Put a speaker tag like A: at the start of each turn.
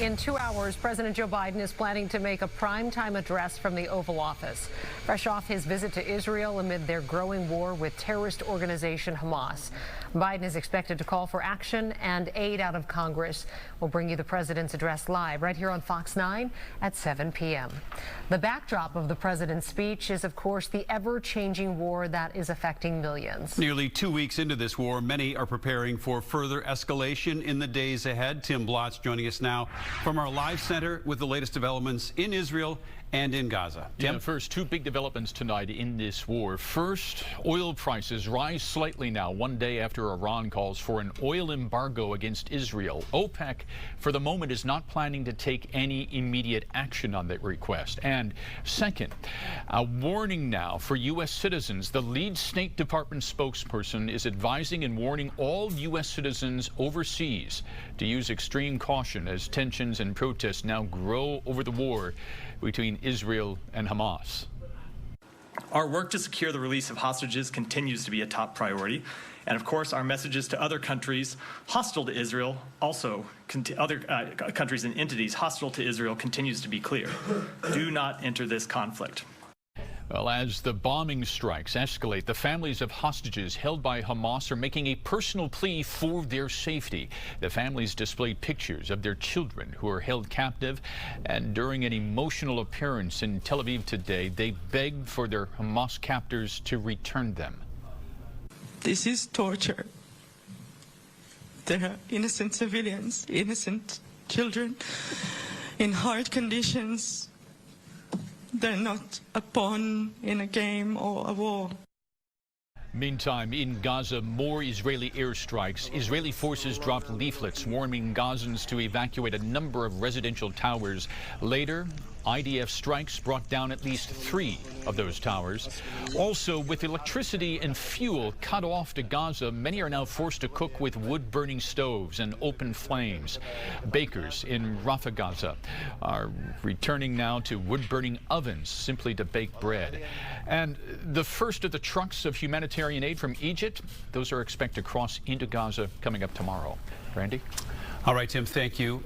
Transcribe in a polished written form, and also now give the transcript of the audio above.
A: In 2 hours, President Joe Biden is planning to make a primetime address from the Oval Office, fresh off his visit to Israel amid their growing war with terrorist organization Hamas. Biden is expected to call for action and aid out of Congress. We'll bring you the president's address live right here on Fox 9 at 7 p.m. The backdrop of the president's speech is, of course, the ever-changing war that is affecting millions.
B: Nearly 2 weeks into this war, many are preparing for further escalation in the days ahead. Tim Blotz joining us now from our live center with the latest developments in Israel and in Gaza. Tim?
C: Yeah, first, two big developments tonight in this war. First, oil prices rise slightly now, one day after Iran calls for an oil embargo against Israel. OPEC, for the moment, is not planning to take any immediate action on that request. And second, a warning now for U.S. citizens. The lead State Department spokesperson is advising and warning all U.S. citizens overseas to use extreme caution as tensions and protests now grow over the war between Israel and Hamas.
D: Our work to secure the release of hostages continues to be a top priority. And of course, our messages to other countries hostile to Israel, also other countries and entities hostile to Israel, continues to be clear. Do not enter this conflict.
C: Well, as the bombing strikes escalate, the families of hostages held by Hamas are making a personal plea for their safety. The families displayed pictures of their children who are held captive, and during an emotional appearance in Tel Aviv today, they begged for their Hamas captors to return them.
E: This is torture. There are innocent civilians, innocent children in hard conditions. They're not a pawn in a game or a war.
C: Meantime, in Gaza, more Israeli airstrikes. Israeli forces dropped leaflets warning Gazans to evacuate a number of residential towers. Later, IDF strikes brought down at least 3 of those towers. Also, with electricity and fuel cut off to Gaza, many are now forced to cook with wood-burning stoves and open flames. Bakers in Rafah, Gaza, are returning now to wood-burning ovens simply to bake bread. And the first of the trucks of humanitarian aid from Egypt, those are expected to cross into Gaza coming up tomorrow. Randy?
B: All right, Tim, thank you.